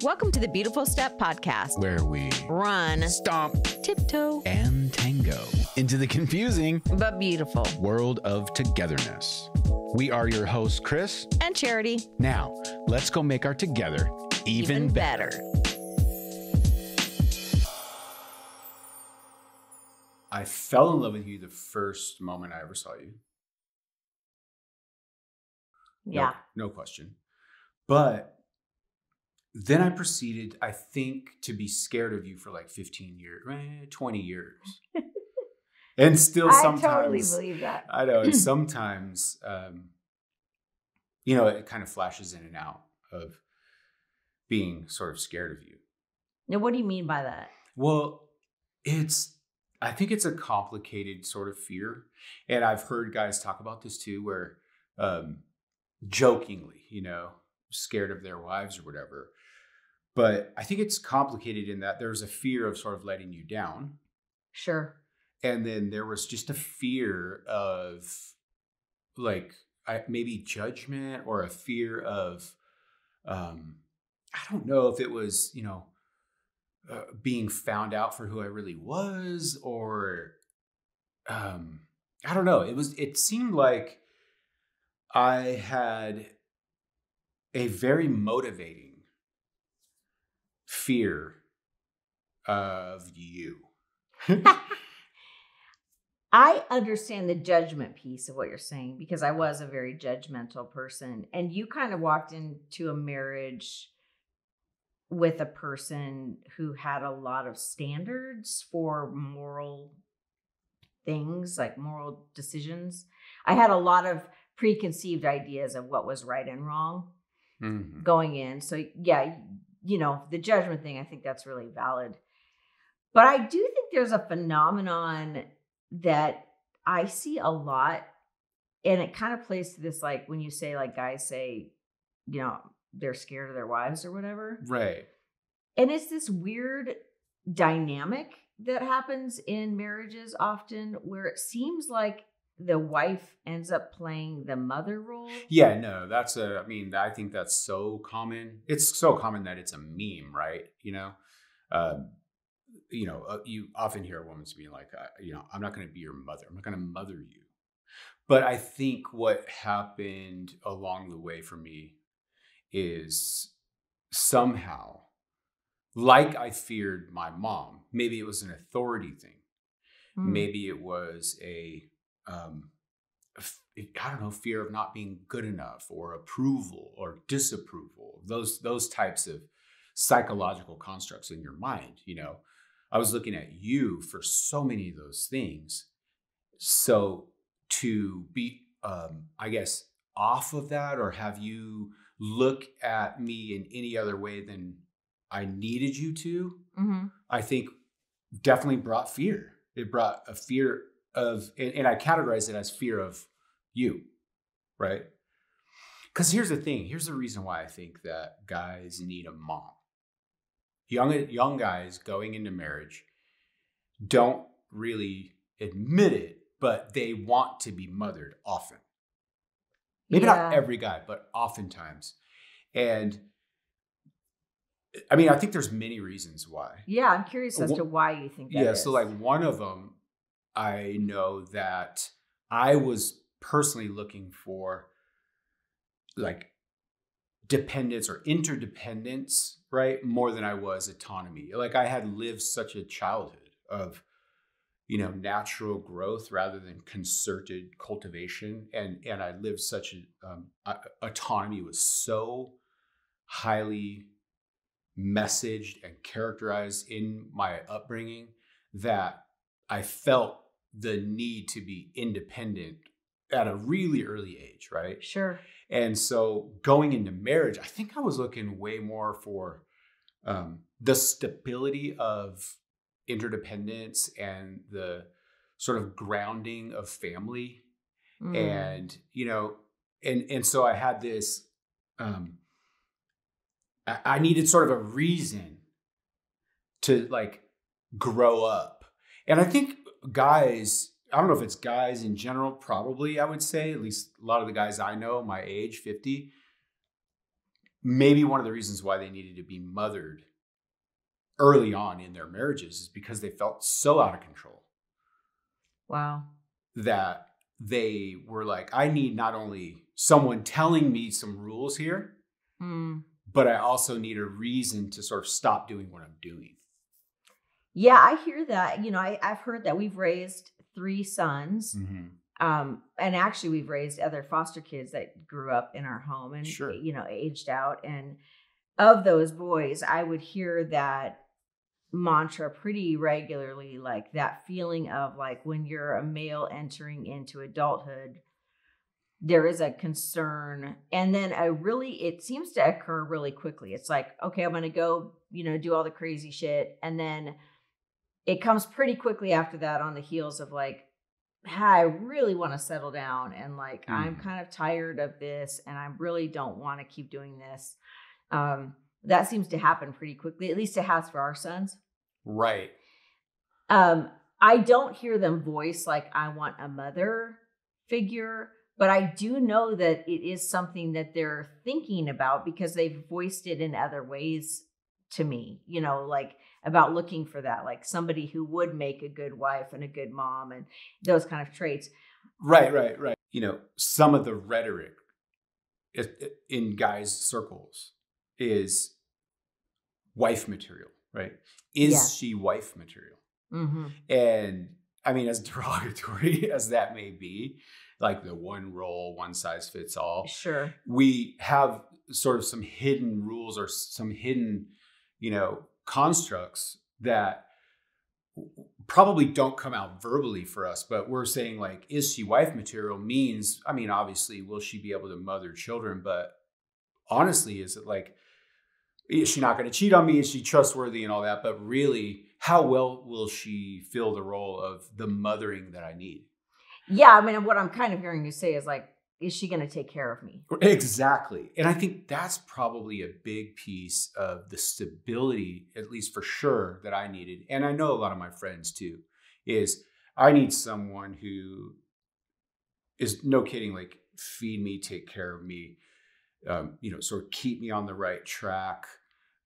Welcome to the Beautiful Step Podcast, where we run, stomp, tiptoe, and tango into the confusing but beautiful world of togetherness. We are your hosts, Kris and Charity. Now, let's go make our together even better. I fell in love with you the first moment I ever saw you. Yeah. No question. But then I proceeded, I think, to be scared of you for like 15 years, 20 years. And still sometimes. I totally believe that. I know. And sometimes, it kind of flashes in and out of being sort of scared of you. Now, what do you mean by that? Well, I think it's a complicated sort of fear. And I've heard guys talk about this too, where jokingly, scared of their wives or whatever. But I think it's complicated in that there's a fear of sort of letting you down. Sure. And then there was just a fear of maybe judgment, or a fear of, I don't know if it was, being found out for who I really was, or I don't know. It seemed like I had a very motivating fear of you. I understand the judgment piece of what you're saying, because I was a very judgmental person, and you kind of walked into a marriage with a person who had a lot of standards for moral things, like moral decisions. I had a lot of preconceived ideas of what was right and wrong going in. So yeah, the judgment thing, I think that's really valid. But I do think there's a phenomenon that I see a lot, and it kind of plays to this, like when you say, like guys say, they're scared of their wives or whatever. Right. And it's this weird dynamic that happens in marriages often, where it seems like the wife ends up playing the mother role. Yeah, no, I think that's so common. It's so common that it's a meme, right? You often hear a woman being like, I'm not going to be your mother. I'm not going to mother you. But I think what happened along the way for me is somehow, like I feared my mom, maybe it was an authority thing. Maybe it was fear of not being good enough, or approval or disapproval, those types of psychological constructs in your mind. I was looking at you for so many of those things. So to be, I guess, off of that, or have you look at me in any other way than I needed you to, I think definitely brought fear. It brought a fear of, and I categorize it as fear of you, right? Because here's the thing. Here's the reason why I think that guys need a mom. Young guys going into marriage don't really admit it, but they want to be mothered often. Maybe not every guy, but oftentimes. And I mean, I think there's many reasons why. Yeah, I'm curious as to why you think that is. So like one of them, I know that I was personally looking for like dependence or interdependence, right? More than I was autonomy. Like I had lived such a childhood of, natural growth rather than concerted cultivation. And I lived such autonomy was so highly messaged and characterized in my upbringing that I felt the need to be independent at a really early age, right? Sure. And so going into marriage, I think I was looking way more for the stability of interdependence and the sort of grounding of family. And, and so I had this, I needed sort of a reason to like grow up. And I think guys, I don't know if it's guys in general, probably I would say, at least a lot of the guys I know, my age, 50, maybe one of the reasons why they needed to be mothered early on in their marriages is because they felt so out of control. Wow. That they were like, I need not only someone telling me some rules here, but I also need a reason to sort of stop doing what I'm doing. Yeah, I hear that. I've heard that. We've raised 3 sons. And actually we've raised other foster kids that grew up in our home and, Sure. Aged out. And of those boys, I would hear that mantra pretty regularly, like that feeling of like when you're a male entering into adulthood, there is a concern. And then it seems to occur really quickly. It's like, okay, I'm going to go, do all the crazy shit. And then it comes pretty quickly after that on the heels of like, I really want to settle down and like, I'm kind of tired of this and I really don't want to keep doing this. That seems to happen pretty quickly. At least it has for our sons. Right. I don't hear them voice like I want a mother figure, but I do know that it is something that they're thinking about because they've voiced it in other ways to me, like about looking for that, like somebody who would make a good wife and a good mom and those kind of traits. Right. Some of the rhetoric in guys' circles is wife material, right? Is she wife material? And I mean, as derogatory as that may be, like the one role, one size fits all. Sure. We have sort of some hidden rules or some hidden, constructs that probably don't come out verbally for us, but we're saying like, is she wife material means, I mean, obviously, will she be able to mother children? But honestly, is it like, is she not going to cheat on me? Is she trustworthy and all that? But really, how well will she fill the role of the mothering that I need? Yeah. I mean, what I'm kind of hearing you say is like, is she going to take care of me? Exactly. And I think that's probably a big piece of the stability, at least for sure, that I needed. And I know a lot of my friends too, is I need someone who is, no kidding, like feed me, take care of me, sort of keep me on the right track,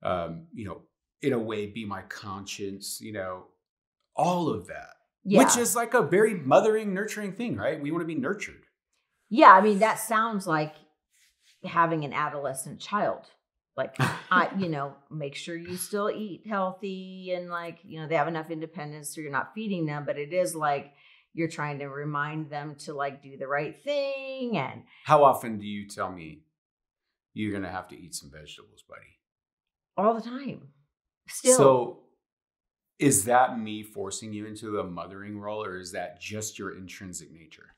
in a way, be my conscience, all of that, which is like a very mothering, nurturing thing, right? We want to be nurtured. Yeah. I mean, that sounds like having an adolescent child. Like, make sure you still eat healthy and like, they have enough independence so you're not feeding them, but it is like, you're trying to remind them to like do the right thing. And how often do you tell me you're going to have to eat some vegetables, buddy? All the time. Still. So is that me forcing you into a mothering role, or is that just your intrinsic nature?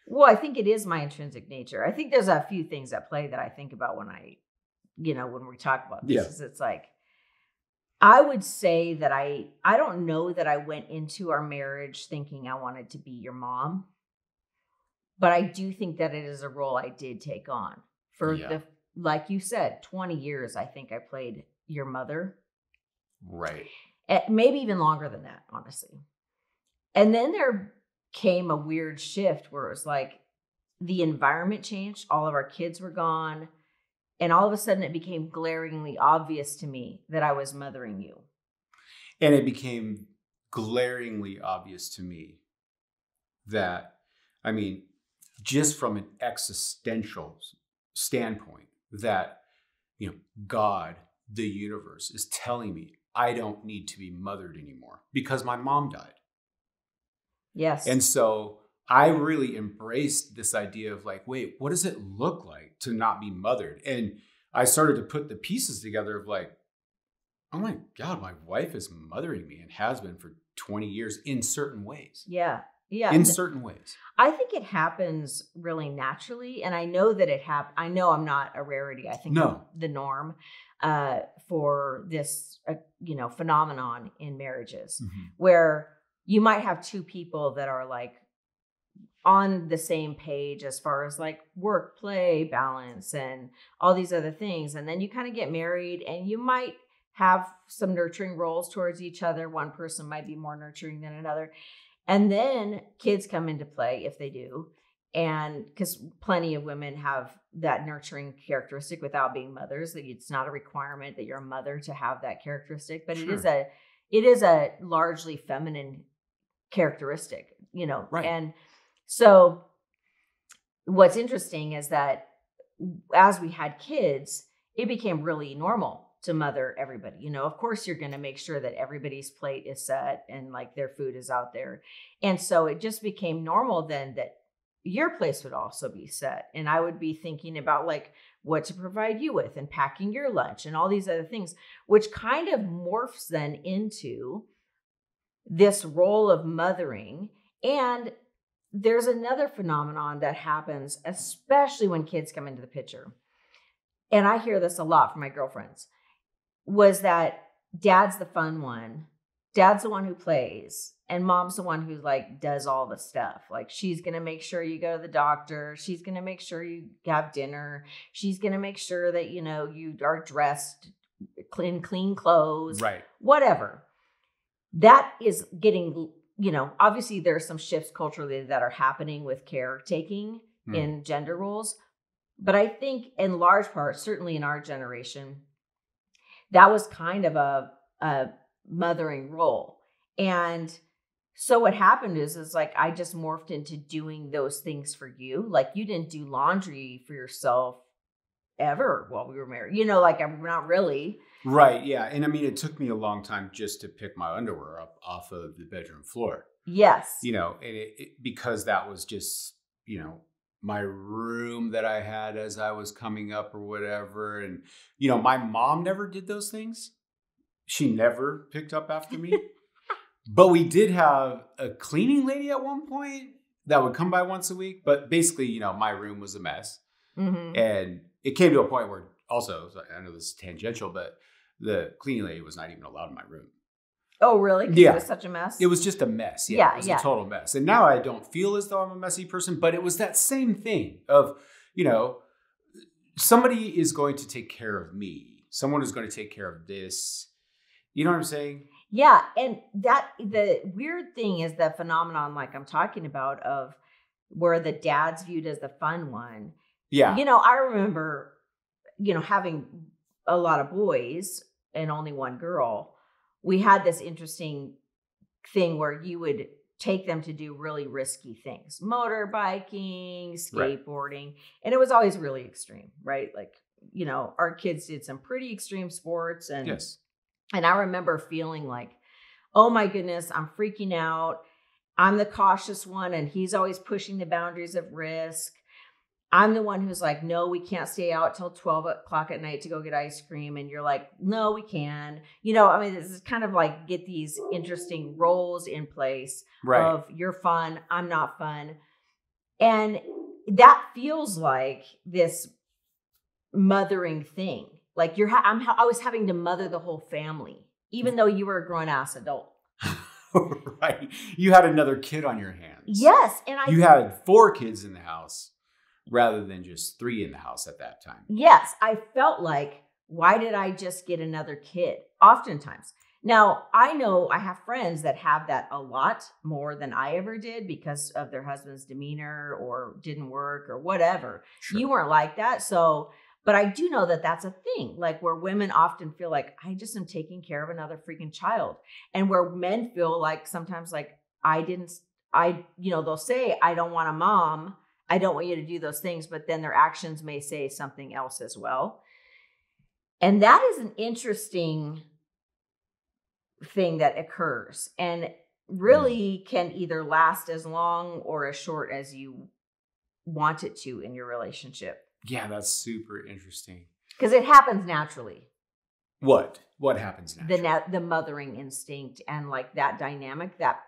Well, I think it is my intrinsic nature. I think there's a few things at play that I think about when when we talk about this. Is it's like, I would say that I don't know that I went into our marriage thinking I wanted to be your mom, but I do think that it is a role I did take on for like you said, 20 years. I think I played your mother. Right. Maybe even longer than that, honestly. And then there came a weird shift where it was like the environment changed. All of our kids were gone. And all of a sudden it became glaringly obvious to me that I was mothering you. And it became glaringly obvious to me that, I mean, just from an existential standpoint, that, God, the universe, is telling me I don't need to be mothered anymore because my mom died. Yes. And so I really embraced this idea of like, wait, what does it look like to not be mothered? And I started to put the pieces together of like, oh my God, my wife is mothering me and has been for 20 years in certain ways. Yeah. Yeah. In certain ways. I think it happens really naturally. And I know that it happens. I know I'm not a rarity. I think I'm the norm for this, phenomenon in marriages where you might have two people that are like on the same page as far as like work, play, balance, and all these other things. And then you kind of get married and you might have some nurturing roles towards each other. One person might be more nurturing than another. And then kids come into play if they do. And because plenty of women have that nurturing characteristic without being mothers, that it's not a requirement that you're a mother to have that characteristic, but Sure. it is a largely feminine characteristic, Right. And so what's interesting is that as we had kids, it became really normal to mother everybody. Of course you're going to make sure that everybody's plate is set and like their food is out there. And so it just became normal then that your place would also be set. And I would be thinking about like what to provide you with and packing your lunch and all these other things, which kind of morphs then into this role of mothering. And there's another phenomenon that happens, especially when kids come into the picture. And I hear this a lot from my girlfriends, was that dad's the fun one. Dad's the one who plays. And mom's the one who like does all the stuff. Like she's going to make sure you go to the doctor. She's going to make sure you have dinner. She's going to make sure that, you are dressed in clean clothes, Right. Whatever. That is getting, obviously there's some shifts culturally that are happening with caretaking in gender roles. But I think in large part, certainly in our generation, that was kind of a mothering role. And so what happened is like, I just morphed into doing those things for you. Like you didn't do laundry for yourself ever while we were married, like I'm not really. Right. Yeah. And I mean, it took me a long time just to pick my underwear up off of the bedroom floor. Yes. And because that was just, my room that I had as I was coming up or whatever. And, my mom never did those things. She never picked up after me. But we did have a cleaning lady at one point that would come by once a week. But basically, my room was a mess. Mm-hmm. And it came to a point where also, I know this is tangential, but the cleaning lady was not even allowed in my room. Oh, really? 'Cause Yeah. It was such a mess? It was just a mess. Yeah. It was Yeah. a total mess. And now I don't feel as though I'm a messy person, but it was that same thing of, somebody is going to take care of me. Someone is going to take care of this. You know what I'm saying? Yeah. And the weird thing is the phenomenon like I'm talking about of where the dad's viewed as the fun one. Yeah. I remember, having a lot of boys and only one girl. We had this interesting thing where you would take them to do really risky things, motorbiking, skateboarding. Right. And it was always really extreme, right? Like, our kids did some pretty extreme sports. And, yes. And I remember feeling like, oh my goodness, I'm freaking out. I'm the cautious one. And he's always pushing the boundaries of risk. I'm the one who's like, no, we can't stay out till 12 o'clock at night to go get ice cream. And you're like, no, we can. This is kind of like get these interesting roles in place of you're fun, I'm not fun. And that feels like this mothering thing. Like I was having to mother the whole family, even though you were a grown-ass adult. Right. You had another kid on your hands. Yes. And you had 4 kids in the house. Rather than just 3 in the house at that time. Yes. I felt like, why did I just get another kid? Oftentimes. Now, I know I have friends that have that a lot more than I ever did because of their husband's demeanor or didn't work or whatever. Sure. You weren't like that. So, but I do know that that's a thing, like where women often feel like, I just am taking care of another freaking child. And where men feel like sometimes like, they'll say, I don't want a mom. I don't want you to do those things, but then their actions may say something else as well. And that is an interesting thing that occurs and really can either last as long or as short as you want it to in your relationship. Yeah, that's super interesting. Because it happens naturally. What happens naturally? The mothering instinct and like that dynamic, that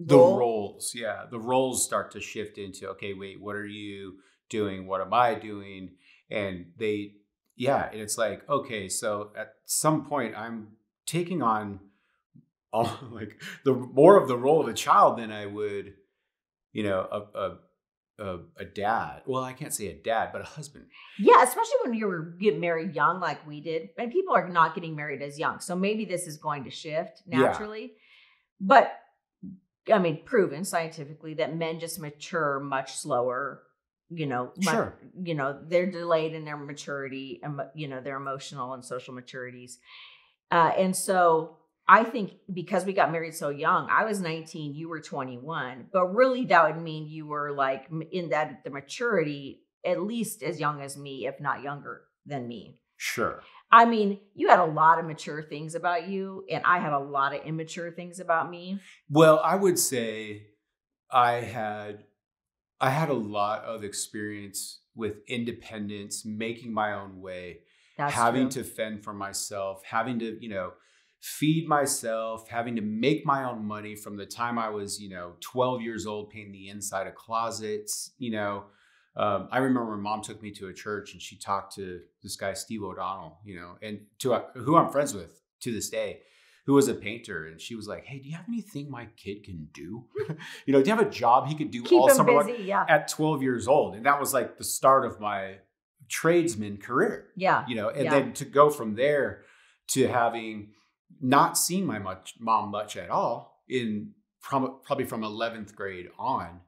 the roles, yeah. The roles start to shift into, okay, wait, what are you doing? What am I doing? And and it's like, okay, so at some point I'm taking on like the more of the role of a child than I would, a dad. Well, I can't say a dad, but a husband. Yeah, especially when you get married young like we did. And people are not getting married as young. So maybe this is going to shift naturally. Yeah. But I mean, proven scientifically that men just mature much slower. Sure. They're delayed in their maturity, their emotional and social maturities. And so I think because we got married so young, I was 19, you were 21, but really that would mean you were like in the maturity, at least as young as me, if not younger than me. Sure. I mean, you had a lot of mature things about you, and I had a lot of immature things about me. Well, I would say I had a lot of experience with independence, making my own way, That's having true. to fend for myself, having to, feed myself, having to make my own money from the time I was, 12 years old, painting the inside of closets. I remember my mom took me to a church and she talked to this guy, Steve O'Donnell, and who I'm friends with to this day, who was a painter. And she was like, hey, do you have anything my kid can do? Do you have a job he could do Keep all him summer busy, long yeah. at 12 years old? And that was like the start of my tradesman career. Yeah. And then to go from there to having not seen my mom much at all in probably from 11th grade on,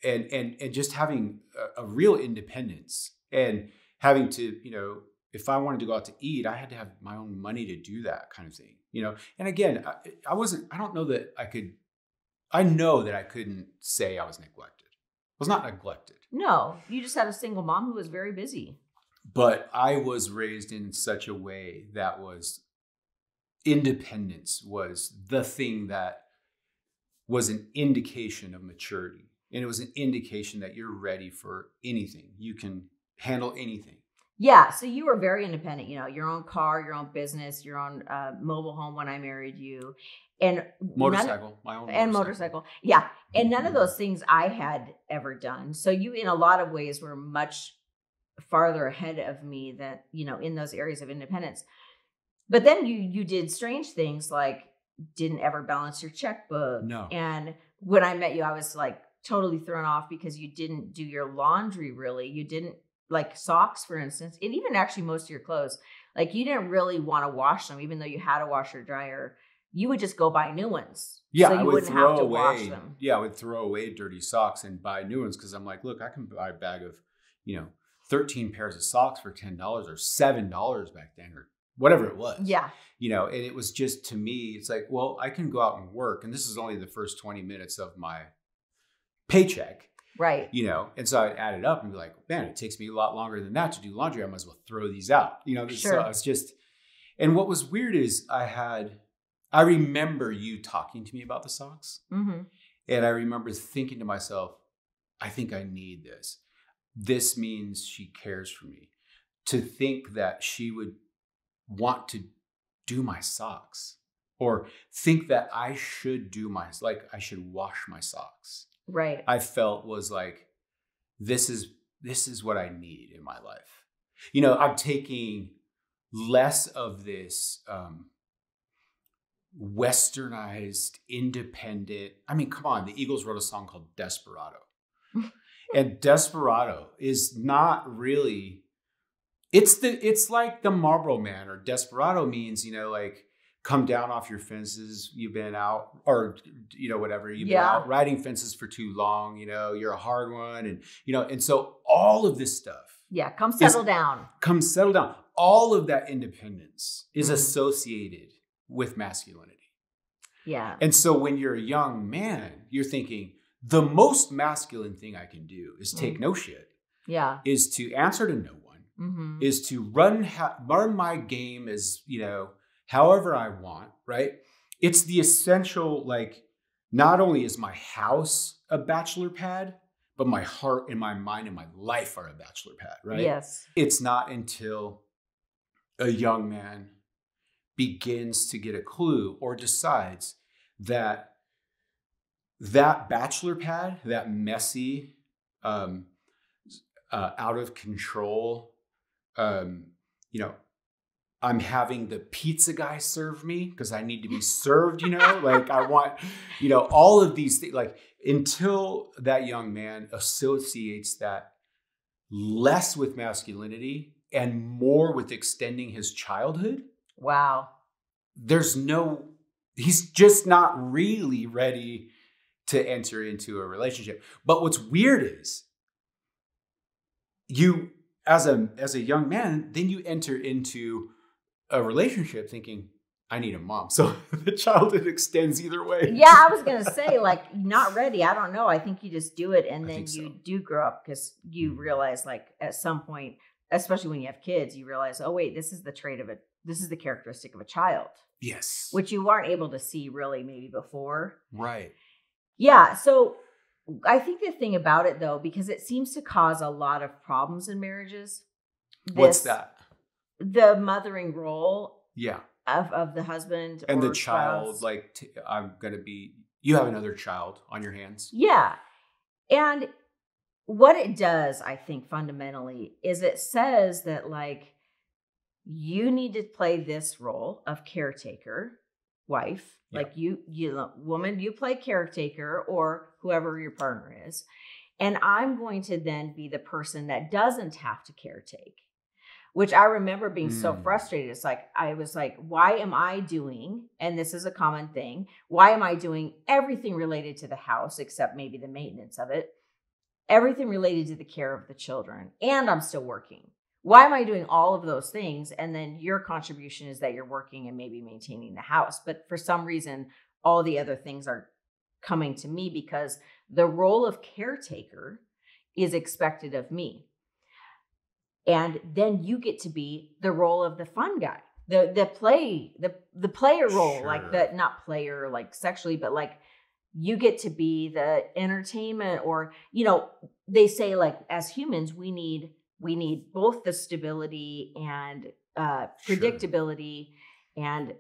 and just having a real independence and having to, if I wanted to go out to eat, I had to have my own money to do that kind of thing, And again, I don't know that I know that I couldn't say I was neglected. I was not neglected. No, you just had a single mom who was very busy. But I was raised in such a way that was independence was the thing that was an indication of maturity. And it was an indication that you're ready for anything. You can handle anything. Yeah. So you were very independent, your own car, your own business, your own mobile home when I married you. And motorcycle, my own motorcycle. Yeah. And none of those things I had ever done. So you, in a lot of ways, were much farther ahead of me that, in those areas of independence. But then you did strange things like didn't ever balance your checkbook. No. And when I met you, I was like totally thrown off because you didn't do your laundry really. You didn't, like socks, for instance, and even actually most of your clothes, like you didn't really want to wash them, even though you had a washer dryer. You would just go buy new ones. Yeah, so you wouldn't have to wash them. Yeah, I would throw away dirty socks and buy new ones because I'm like, look, I can buy a bag of, 13 pairs of socks for $10 or $7 back then or whatever it was. Yeah. And it was just, to me, it's like, well, I can go out and work. And this is only the first 20 minutes of my paycheck. Right. And so I'd add it up and be like, man, it takes me a lot longer than that to do laundry. I might as well throw these out. Sure. So it's just, and what was weird is I remember you talking to me about the socks. Mm-hmm. And I remember thinking to myself, I think I need this. This means she cares for me. To think that she would want to do my socks or think that I should I should wash my socks. Right. I felt was like, this is what I need in my life. I'm taking less of this westernized, independent. I mean, come on, the Eagles wrote a song called Desperado. And Desperado is not really, it's like the Marlboro Man, or Desperado means, like, come down off your fences. You've been out, or, whatever. You've been out riding fences for too long. You're a hard one. And, and so all of this stuff. Yeah. Come settle down. Come settle down. All of that independence is associated with masculinity. Yeah. And so when you're a young man, you're thinking the most masculine thing I can do is take no shit. Yeah. Is to answer to no one. Mm-hmm. Is to run my game as, however I want, right? It's the essential, like, not only is my house a bachelor pad, but my heart and my mind and my life are a bachelor pad, right? Yes. It's not until a young man begins to get a clue or decides that bachelor pad, that messy, out of control, I'm having the pizza guy serve me because I need to be served, like I want, all of these things, like, until that young man associates that less with masculinity and more with extending his childhood. Wow. He's just not really ready to enter into a relationship. But what's weird is you, as a young man, then you enter into a relationship thinking, I need a mom. So the childhood extends either way. Yeah, I was going to say, like, not ready. I don't know. I think you just do it, and then you do grow up because you realize, like, at some point, especially when you have kids, you realize, oh, wait, this is the trait of it. This is the characteristic of a child. Yes. Which you weren't able to see really maybe before. Right. Yeah. So I think the thing about it, though, because it seems to cause a lot of problems in marriages. What's that? The mothering role. Yeah. Of the husband and or the child, spouse. like, you have another child on your hands. Yeah. And what it does, I think, fundamentally, is it says that, like, you need to play this role of caretaker, wife. Yeah. Like, you woman, you play caretaker or whoever your partner is. And I'm going to then be the person that doesn't have to caretake. Which I remember being so frustrated. It's like, I was like, why am I doing, and this is a common thing, why am I doing everything related to the house, except maybe the maintenance of it, everything related to the care of the children, and I'm still working. Why am I doing all of those things? And then your contribution is that you're working and maybe maintaining the house. But for some reason, all the other things are coming to me because the role of caretaker is expected of me. And then you get to be the role of the fun guy, the player role, sure. Like the, not player like sexually, but like you get to be the entertainment, or, you know, they say, like, as humans, we need both the stability and predictability, sure. And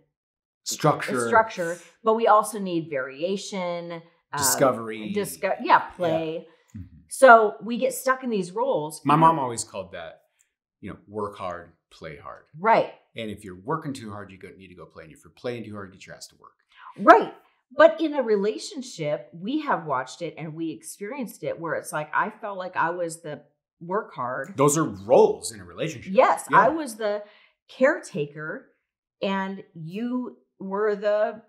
structure, but we also need variation, discovery, play. Yeah. So we get stuck in these roles. My mom always called that, work hard, play hard. Right. And if you're working too hard, you need to go play. And if you're playing too hard, get your ass to work. Right. But in a relationship, we have watched it and we experienced it where it's like, I felt like I was the work hard. Those are roles in a relationship. Yes. Yeah. I was the caretaker and you were the,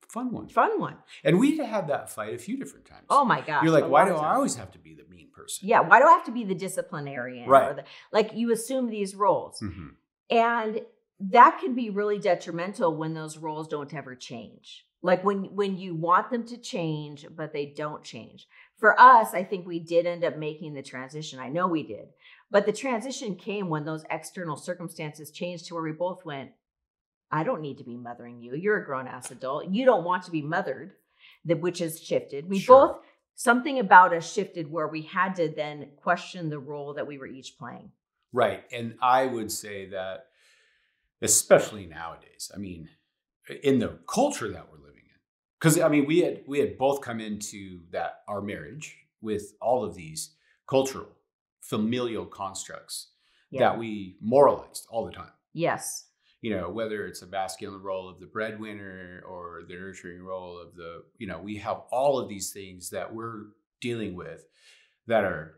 fun one. And we had that fight a few different times. Oh my gosh. You're like, why do I always have to be the mean person? Yeah. Why do I have to be the disciplinarian? Right. Like you assume these roles. Mm-hmm. And that can be really detrimental when those roles don't ever change. Like when you want them to change, but they don't change. For us, I think we did end up making the transition. I know we did. But the transition came when those external circumstances changed to where we both went, I don't need to be mothering you. You're a grown-ass adult. You don't want to be mothered, which has shifted. We both, something about us shifted where we had to then question the role that we were each playing. Right. And I would say that, especially nowadays, I mean, in the culture that we're living in, because, I mean, we had both come into our marriage with all of these cultural, familial constructs that we moralized all the time. Yes. Whether it's a masculine role of the breadwinner or the nurturing role of we have all of these things that we're dealing with that are,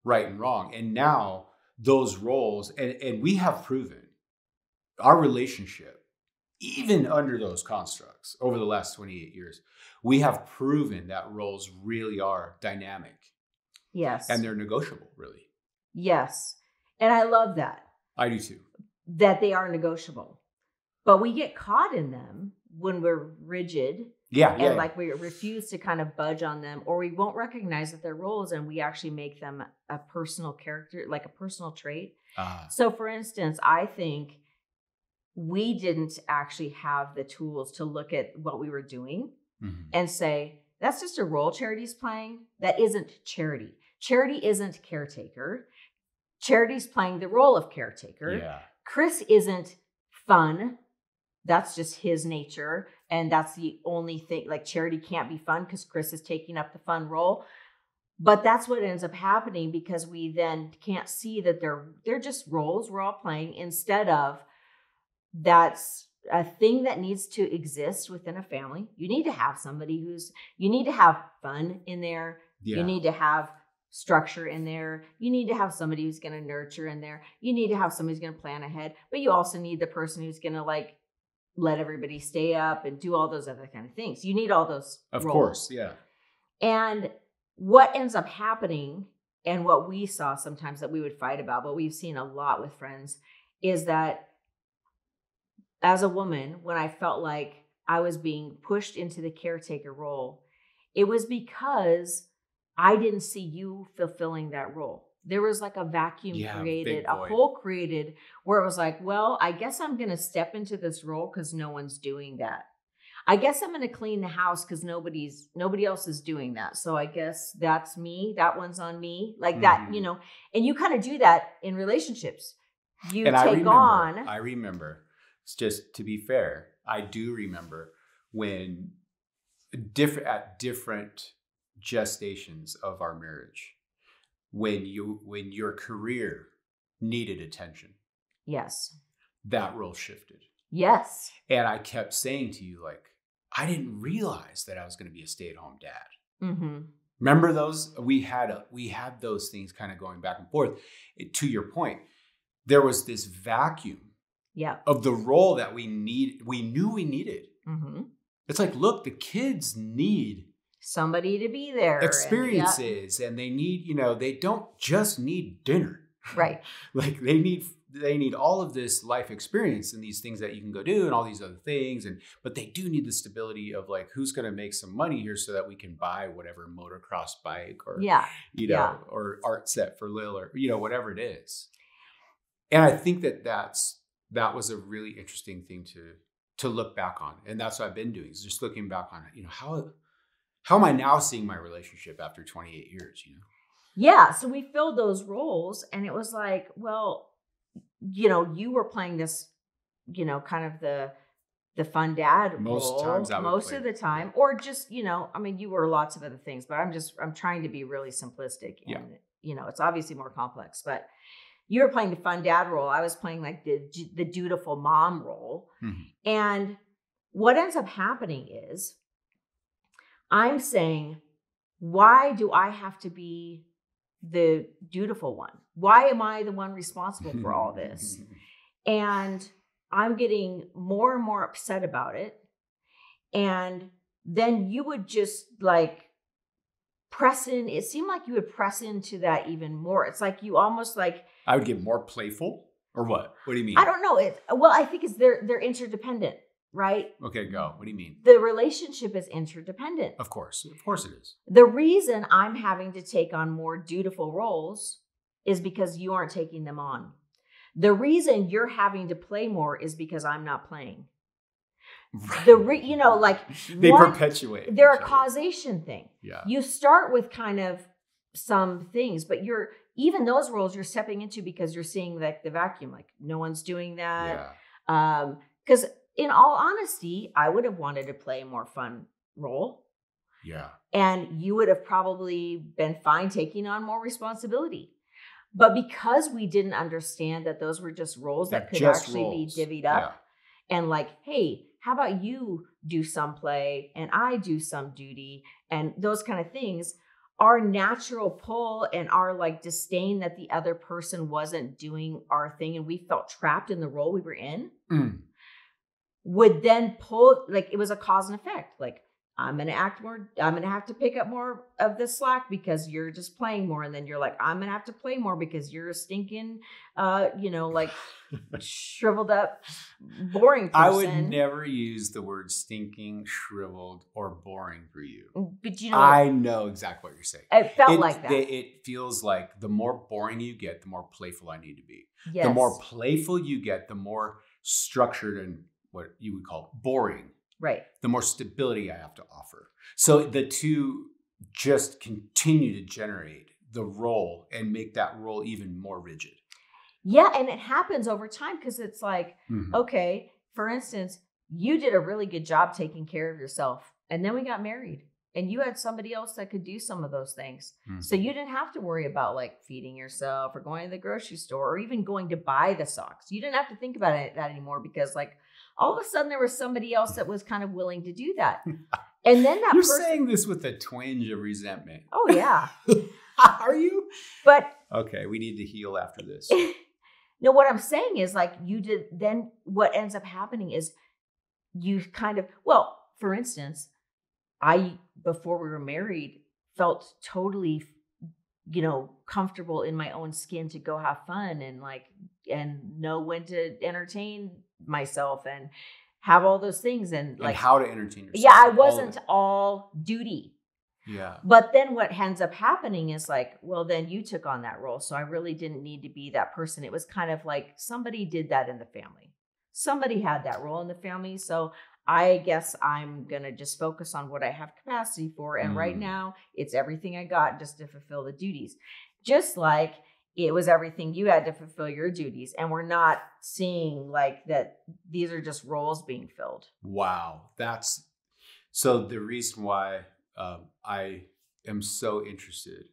right and wrong. And now those roles, and we have proven our relationship, even under those constructs over the last 28 years, we have proven that roles really are dynamic. Yes. And they're negotiable, really. Yes. And I love that. I do too. That they are negotiable. But we get caught in them when we're rigid. And like we refuse to kind of budge on them, or we won't recognize that they're roles and we actually make them a personal character, like a personal trait. So for instance, I think we didn't actually have the tools to look at what we were doing and say, that's just a role Charity's playing. That isn't Charity. Charity isn't caretaker. Charity's playing the role of caretaker. Yeah. Kris isn't fun. That's just his nature. And that's the only thing, like Charity can't be fun because Kris is taking up the fun role. But that's what ends up happening because we then can't see that they're just roles we're all playing, instead of that's a thing that needs to exist within a family. You need to have somebody you need to have fun in there. Yeah. You need to have structure in there. You need to have somebody who's going to nurture in there. You need to have somebody who's going to plan ahead, but you also need the person who's going to, like, let everybody stay up and do all those other kind of things. You need all those Of roles. course, yeah. And what ends up happening, and what we saw sometimes that we would fight about, but we've seen a lot with friends, is that as a woman, when I felt like I was being pushed into the caretaker role, it was because I didn't see you fulfilling that role. There was like a vacuum created, a hole created, where it was like, well, I guess I'm going to step into this role because no one's doing that. I guess I'm going to clean the house because nobody else is doing that. So I guess that's me. That one's on me. Like that, you know, and you kind of do that in relationships. You and take on. I remember, just to be fair, I do remember when at different gestations of our marriage, when your career needed attention. Yes. That role shifted. Yes. And I kept saying to you, like, I didn't realize that I was going to be a stay-at-home dad. Mm-hmm. Remember those? We had those things kind of going back and forth. To your point, there was this vacuum of the role that we knew we needed. Mm-hmm. It's like, look, the kids need somebody to be there, experiences, and they need, they don't just need dinner, right? Like they need all of this life experience and these things that you can go do and all these other things, but they do need the stability of like, who's going to make some money here so that we can buy whatever motocross bike or or art set for Lil, or whatever it is. And I think that was a really interesting thing to look back on, and that's what I've been doing, is just looking back on how am I now seeing my relationship after 28 years, Yeah. So we filled those roles, and it was like, well, you were playing this, kind of the fun dad role most of the time, or just, I mean, you were lots of other things, but I'm trying to be really simplistic, and, it's obviously more complex, but you were playing the fun dad role. I was playing like the dutiful mom role. Mm-hmm. And what ends up happening is I'm saying, why do I have to be the dutiful one? Why am I the one responsible for all this? And I'm getting more and more upset about it. And then you would just like press in. It seemed like you would press into that even more. It's like you almost like, I would get more playful, or what? What do you mean? I don't know. I think they're interdependent, right? Okay, go. What do you mean? The relationship is interdependent. Of course it is. The reason I'm having to take on more dutiful roles is because you aren't taking them on. The reason you're having to play more is because I'm not playing. Right. They perpetuate. They're a causation thing. Yeah. You start with kind of some things, but even those roles you're stepping into because you're seeing like the vacuum, like no one's doing that. Yeah. Because in all honesty, I would have wanted to play a more fun role. Yeah. And you would have probably been fine taking on more responsibility. But because we didn't understand that those were just roles that could actually be divvied up, and like, hey, how about you do some play and I do some duty and those kind of things, our natural pull and our like disdain that the other person wasn't doing our thing and we felt trapped in the role we were in would then pull, like it was a cause and effect. Like, I'm going to act more, I'm going to have to pick up more of the slack because you're just playing more. And then you're like, I'm going to have to play more because you're a stinking, like shriveled up, boring person. I would never use the word stinking, shriveled, or boring for you. But I know exactly what you're saying. It felt like that. It feels like the more boring you get, the more playful I need to be. Yes. The more playful you get, the more structured and what you would call boring. Right. The more stability I have to offer. So the two just continue to generate the role and make that role even more rigid. Yeah. And it happens over time because it's like, okay, for instance, you did a really good job taking care of yourself. And then we got married and you had somebody else that could do some of those things. Mm-hmm. So you didn't have to worry about like feeding yourself or going to the grocery store or even going to buy the socks. You didn't have to think about that anymore because like, all of a sudden, there was somebody else that was kind of willing to do that. And then You're saying this with a twinge of resentment. Oh, yeah. Are you? But okay, we need to heal after this. No, what I'm saying is like you did, then what ends up happening is you kind of, well, for instance, I, before we were married, felt totally, comfortable in my own skin to go have fun and know when to entertain myself and have all those things and how to entertain yourself. Yeah, I wasn't all duty. Yeah. But then what ends up happening is well, then you took on that role. So I really didn't need to be that person. It was kind of like somebody did that in the family. Somebody had that role in the family. So I guess I'm going to just focus on what I have capacity for. And right now it's everything I got just to fulfill the duties. Just like it was everything you had to fulfill your duties. And we're not seeing that these are just roles being filled. Wow. So the reason why I am so interested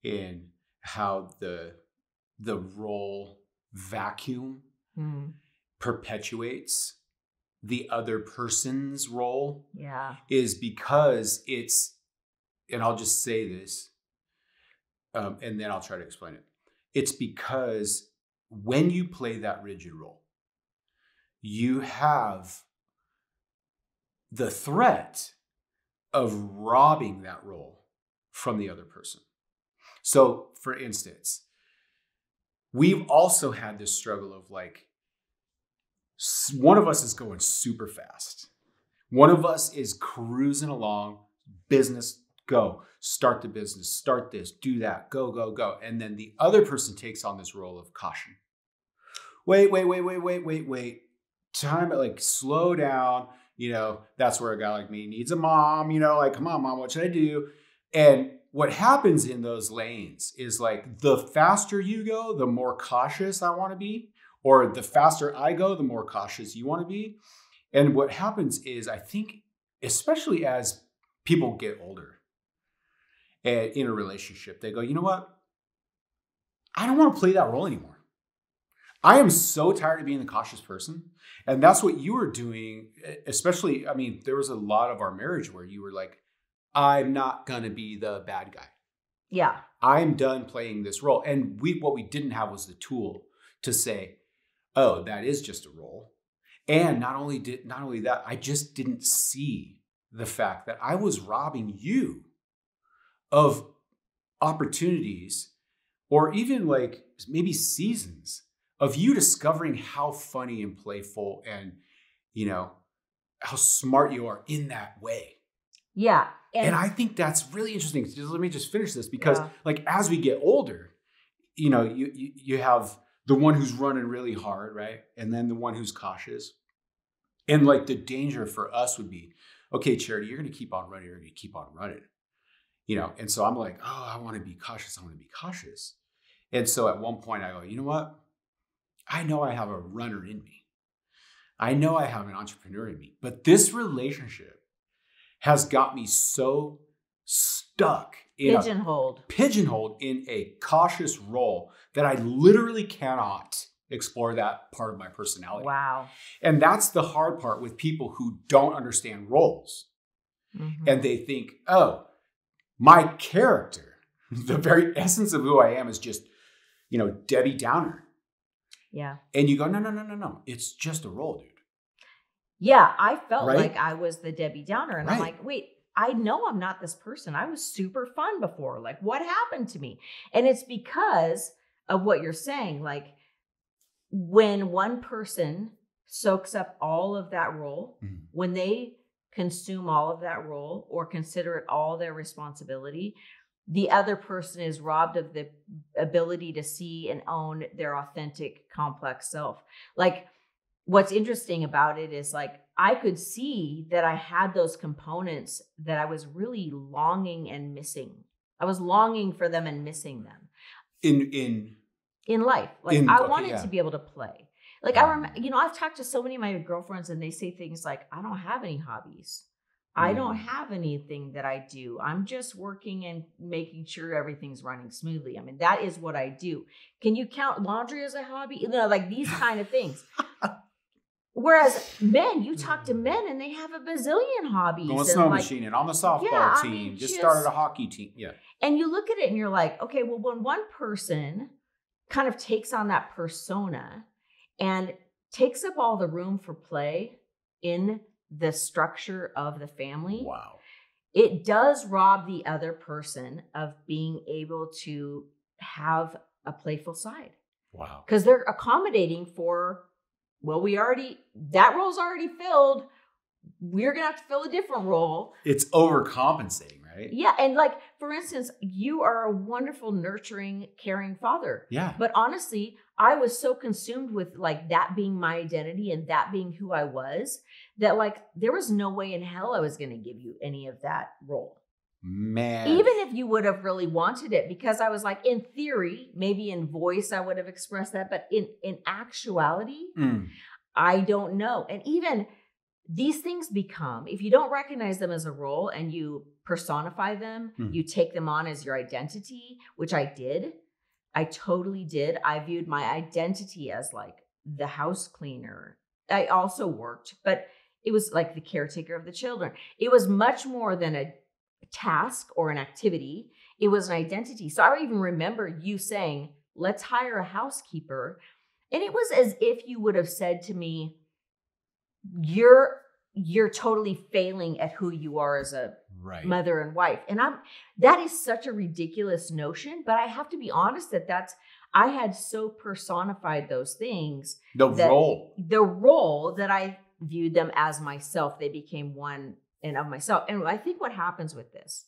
in how the role vacuum perpetuates the other person's role is because and I'll just say this, and then I'll try to explain it. It's because when you play that rigid role, you have the threat of robbing that role from the other person. So, for instance, we've also had this struggle of one of us is going super fast. One of us is cruising along, business, go, start the business, start this, do that, go, go, go. And then the other person takes on this role of caution. Wait. Time, slow down. That's where a guy like me needs a mom, come on, mom, what should I do? And what happens in those lanes is the faster you go, the more cautious I want to be, or the faster I go, the more cautious you want to be. And what happens is, I think, especially as people get older and in a relationship, they go, you know what? I don't want to play that role anymore. I am so tired of being the cautious person. And that's what you were doing, especially, there was a lot of our marriage where you were like, I'm not going to be the bad guy. Yeah. I'm done playing this role. And what we didn't have was the tool to say, oh, that is just a role. And not only that, I just didn't see the fact that I was robbing you of opportunities or even maybe seasons of you discovering how funny and playful and, how smart you are in that way. Yeah. And I think that's really interesting. Let me just finish this because as we get older, you have the one who's running really hard, right? And then the one who's cautious. And the danger for us would be, okay, Charity, you're going to keep on running. You're going to keep on running. And so I'm like, oh, I want to be cautious. I want to be cautious. And so at one point I go, you know what? I know I have a runner in me. I know I have an entrepreneur in me. But this relationship has got me so stuck pigeonholed in a cautious role that I literally cannot explore that part of my personality. Wow. And that's the hard part with people who don't understand roles. Mm-hmm. And they think, oh, my character, the very essence of who I am is just, Debbie Downer. Yeah. And you go, no. It's just a role, dude. Yeah. I felt like I was the Debbie Downer. And I'm like, wait, I know I'm not this person. I was super fun before. What happened to me? And it's because of what you're saying. When one person soaks up all of that role, when they consume all of that role or consider it all their responsibility, the other person is robbed of the ability to see and own their authentic, complex self. What's interesting about it is I could see that I had those components that I was really longing and missing. I was longing for them and missing them. In life. I wanted to be able to play. I remember, I've talked to so many of my girlfriends and they say things like, I don't have any hobbies. I don't have anything that I do. I'm just working and making sure everything's running smoothly. That is what I do. Can you count laundry as a hobby? These kind of things. Whereas men, you talk to men and they have a bazillion hobbies. Going snow machining, on the softball team, just started a hockey team. Yeah. And you look at it and you're like, okay, well, when one person kind of takes on that persona and takes up all the room for play in the structure of the family, Wow. it does rob the other person of being able to have a playful side. Wow. Because they're accommodating for, well, that role's already filled. We're going to have to fill a different role. It's overcompensating, right? Yeah. And like, for instance, you are a wonderful, nurturing, caring father. Yeah. But honestly, I was so consumed with like that being my identity and that being who I was, that like there was no way in hell I was going to give you any of that role. Man. Even if you would have really wanted it, because I was like, in theory, maybe in voice, I would have expressed that. But in actuality, I don't know. And even these things become, if you don't recognize them as a role and you personify them, you take them on as your identity, which I did. I totally did. I viewed my identity as like the house cleaner. I also worked, but it was like the caretaker of the children. It was much more than a task or an activity. It was an identity. So I even remember you saying, let's hire a housekeeper. And it was as if you would have said to me, you're totally failing at who you are as a mother and wife. And that is such a ridiculous notion, but I have to be honest I had so personified those things. The role that I viewed them as myself. They became one and of myself. And I think what happens with this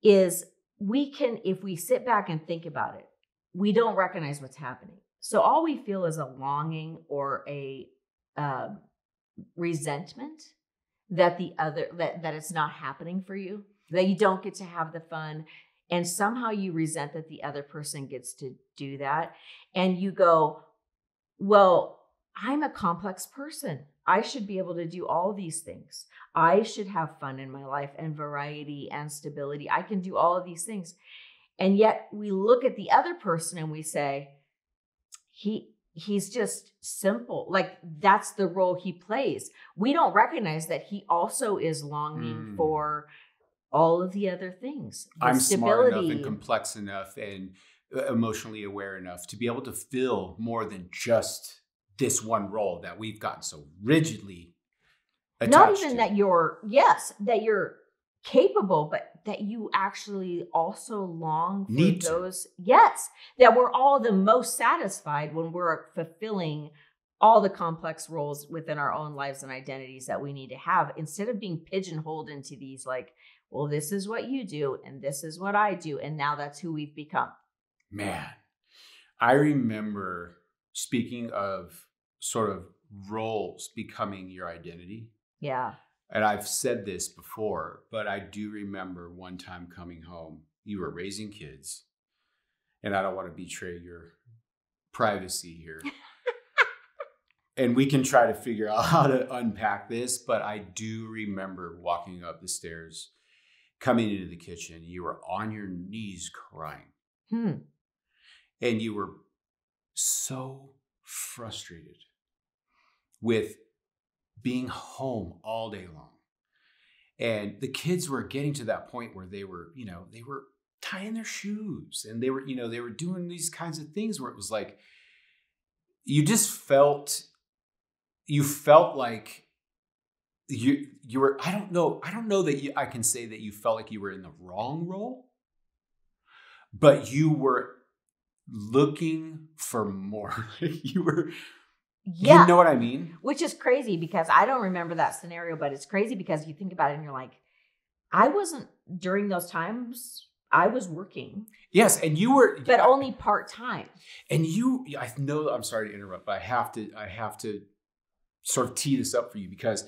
is if we sit back and think about it, we don't recognize what's happening. So all we feel is a longing or a resentment that that it's not happening for you, that you don't get to have the fun. And somehow you resent that the other person gets to do that. And you go, well, I'm a complex person. I should be able to do all these things. I should have fun in my life and variety and stability. I can do all of these things. And yet we look at the other person and we say, he's just simple. Like that's the role he plays. We don't recognize that he also is longing for all of the other things. I'm smart enough and complex enough and emotionally aware enough to be able to fill more than just this one role that we've gotten so rigidly attached Not even to. that you're capable, but that you actually also long for those. Yes, that we're all the most satisfied when we're fulfilling all the complex roles within our own lives and identities that we need to have, instead of being pigeonholed into these like, well, this is what you do and this is what I do, and now that's who we've become. Man, I remember, speaking of sort of roles becoming your identity. Yeah. And I've said this before, but I do remember one time coming home, you were raising kids, and I don't want to betray your privacy here. And we can try to figure out how to unpack this, but I do remember walking up the stairs, coming into the kitchen, you were on your knees crying. And you were so frustrated with being home all day long. And the kids were getting to that point where they were tying their shoes and they were doing these kinds of things where it was like, you felt like you were, I don't know that I can say that you felt like you were in the wrong role, but you were looking for more. You were, you know what I mean? Which is crazy because I don't remember that scenario, but it's crazy because you think about it and you're like, during those times, I was working. Yes, and you were, but only part-time. And I know, I'm sorry to interrupt, but I have to sort of tee this up for you, because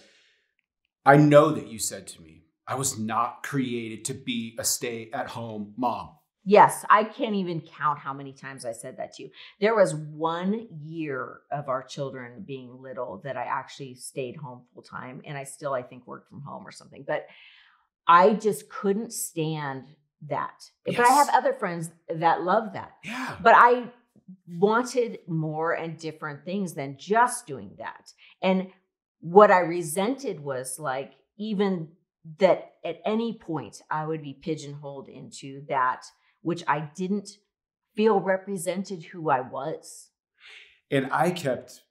I know that you said to me, I was not created to be a stay-at-home mom. Yes, I can't even count how many times I said that to you. There was 1 year of our children being little that I actually stayed home full time, and I think worked from home or something. But I just couldn't stand that. Yes. But I have other friends that love that. Yeah. But I wanted more and different things than just doing that. And what I resented was like, even that at any point I would be pigeonholed into that, which I didn't feel represented who I was. And I kept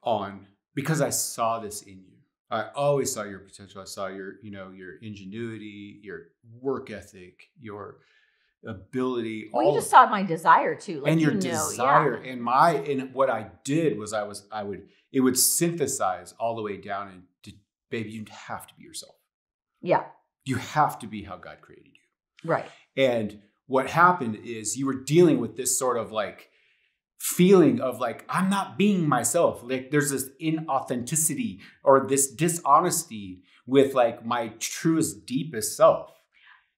on, because I saw this in you. I always saw your potential. I saw your, your ingenuity, your work ethic, your ability, Well, you just saw my desire too. Like, and your you know, desire. yeah. And what I did was it would synthesize all the way down into, baby, you have to be yourself. Yeah. You have to be how God created you. Right. And what happened is you were dealing with this sort of like feeling of like, I'm not being myself. Like there's this inauthenticity or this dishonesty with like my truest, deepest self.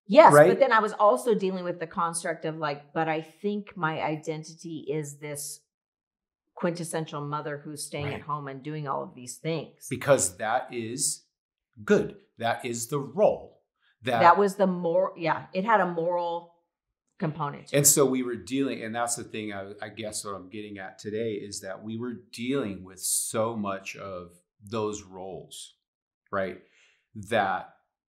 Yes. Right? But then I was also dealing with the construct of like, but I think my identity is this quintessential mother who's staying at home and doing all of these things. Because that is good. That is the role. That was the moral. Yeah. It had a moral component to and it. So we were dealing, and that's the thing I guess what I'm getting at today is that we were dealing with so much of those roles, right? That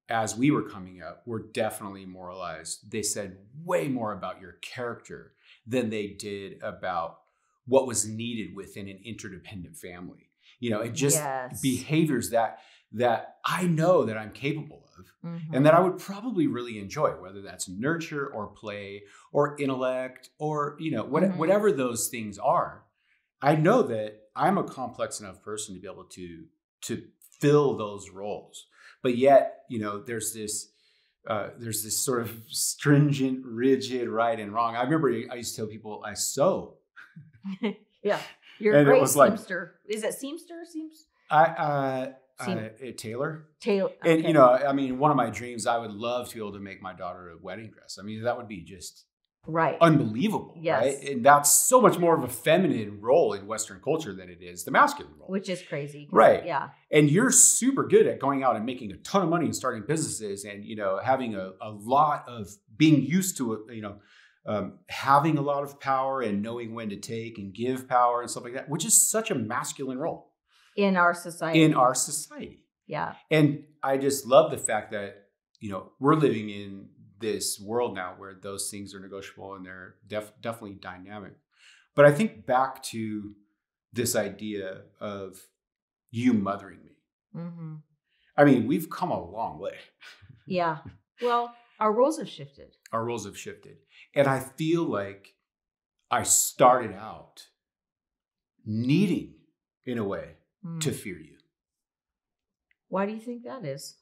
as we were coming up, were definitely moralized. They said way more about your character than they did about what was needed within an interdependent family. And just behaviors that I know that I'm capable of and that I would probably really enjoy, whether that's nurture or play or intellect or, whatever those things are. I know that I'm a complex enough person to be able to fill those roles. But yet, there's this sort of stringent, rigid right and wrong. I remember I used to tell people I sew. Yeah. You're a great seamster. Is it seamster? Taylor. Okay. And, one of my dreams, I would love to be able to make my daughter a wedding dress. I mean, that would be just unbelievable. Yes. Right. And that's so much more of a feminine role in Western culture than it is the masculine role. Which is crazy. Right. Yeah. And you're super good at going out and making a ton of money and starting businesses and, having a lot of being used to, having a lot of power and knowing when to take and give power and stuff like that, which is such a masculine role. In our society. Yeah. And I just love the fact that, we're living in this world now where those things are negotiable and they're definitely dynamic. But I think back to this idea of you mothering me. Mm-hmm. I mean, we've come a long way. Yeah. Well, our roles have shifted. And I feel like I started out needing, in a way, to fear you. Why do you think that is?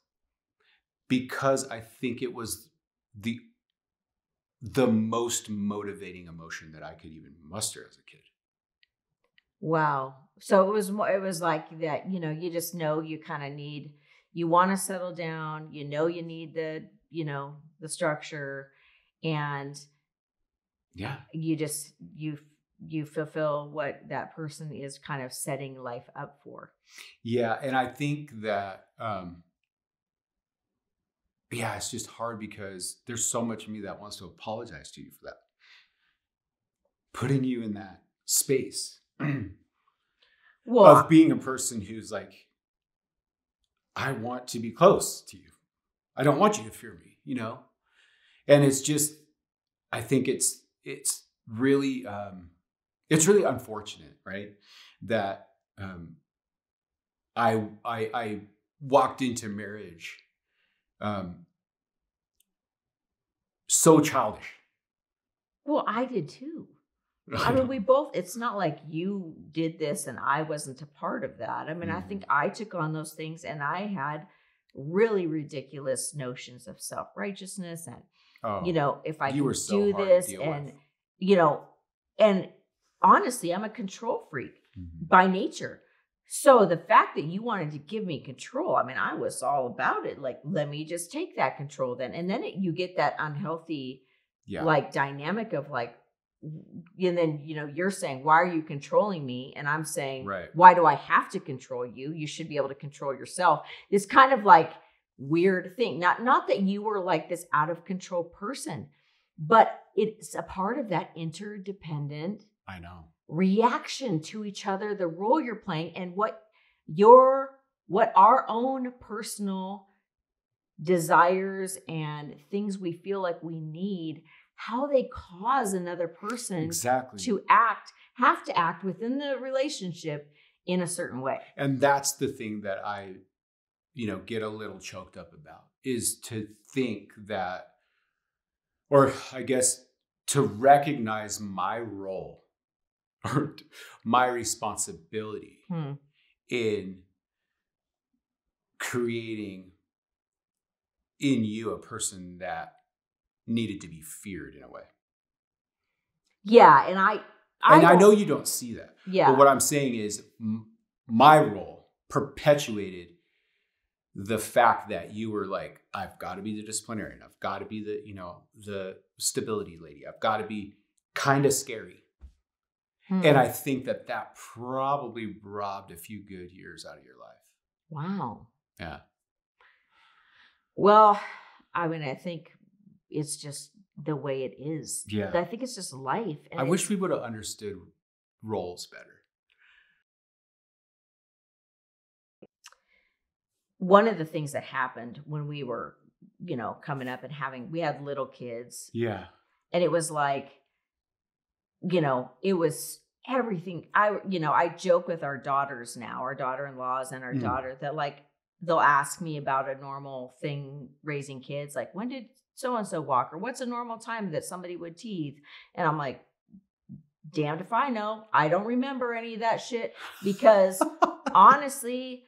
Because I think it was the most motivating emotion that I could even muster as a kid. Wow. So it was like that, you just know you kind of you want to settle down, you need the structure, and you fulfill what that person is kind of setting life up for. Yeah. And I think that, it's just hard because there's so much of me that wants to apologize to you for that. Putting you in that space of being a person who's like, I want to be close to you. I don't want you to fear me, And it's just, I think it's really unfortunate, right? That I walked into marriage so childish. Well, I did too. I mean, we both, it's not like you did this and I wasn't a part of that. I mean, I think I took on those things and I had really ridiculous notions of self-righteousness and, if I could do this and, and honestly, I'm a control freak by nature. So the fact that you wanted to give me control, I mean, I was all about it. Like, let me just take that control then. And then you get that unhealthy, like dynamic of like, and then, you're saying, why are you controlling me? And I'm saying, why do I have to control you? You should be able to control yourself. This kind of like weird thing. Not that you were like this out of control person, but it's a part of that interdependent reaction to each other, the role you're playing, and what our own personal desires and things we feel like we need, how they cause another person to have to act within the relationship in a certain way. And that's the thing that I get a little choked up about is to think that, or I guess to recognize my role or my responsibility in creating in you a person that needed to be feared in a way. Yeah. And I know you don't see that. Yeah. But what I'm saying is my role perpetuated the fact that you were like, I've got to be the disciplinarian. I've got to be the stability lady. I've got to be kind of scary. And I think that probably robbed a few good years out of your life. Wow. Yeah. Well, I mean, I think it's just the way it is. Yeah. I think it's just life. And I wish we would have understood roles better. One of the things that happened when we were, coming up and we had little kids. Yeah. And it was like, it was everything. I joke with our daughters now, our daughter-in-laws and our daughter, that like, they'll ask me about a normal thing raising kids. Like, when did so-and-so walk? Or what's a normal time that somebody would teeth? And I'm like, damned if I know. I don't remember any of that shit because honestly,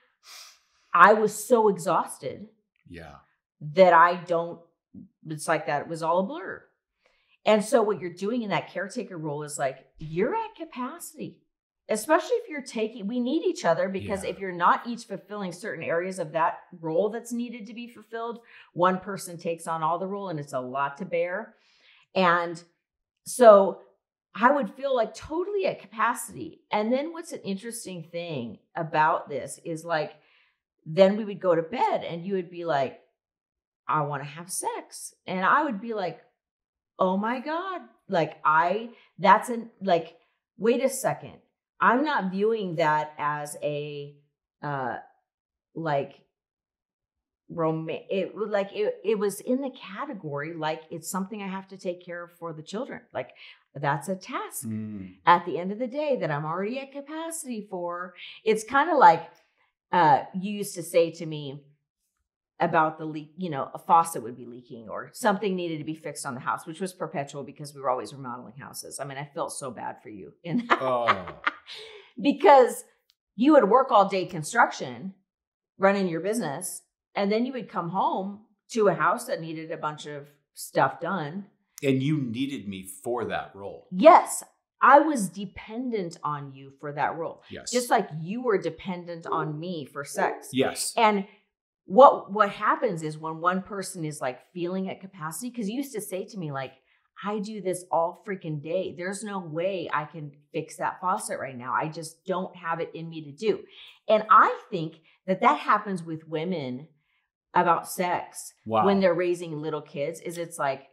I was so exhausted. Yeah. That it's like that. It was all a blur. And so what you're doing in that caretaker role is like, you're at capacity, especially if we need each other because if you're not each fulfilling certain areas of that role that's needed to be fulfilled, one person takes on all the role and it's a lot to bear. And so I would feel like totally at capacity. And then what's an interesting thing about this is like, then we would go to bed and you would be like, I want to have sex. And I would be like, oh my God. Like wait a second. I'm not viewing that as a, it was in the category, like it's something I have to take care of for the children. Like that's a task at the end of the day that I'm already at capacity for. It's kind of like, you used to say to me about the leak, a faucet would be leaking or something needed to be fixed on the house, which was perpetual because we were always remodeling houses. I mean, I felt so bad for you in that because you would work all day construction, running your business, and then you would come home to a house that needed a bunch of stuff done. And you needed me for that role. Yes. I was dependent on you for that role. Yes. Just like you were dependent on me for sex. Yes. And what happens is when one person is like feeling at capacity, because you used to say to me, like, I do this all freaking day. There's no way I can fix that faucet right now. I just don't have it in me to do. And I think that happens with women about sex when they're raising little kids is it's like,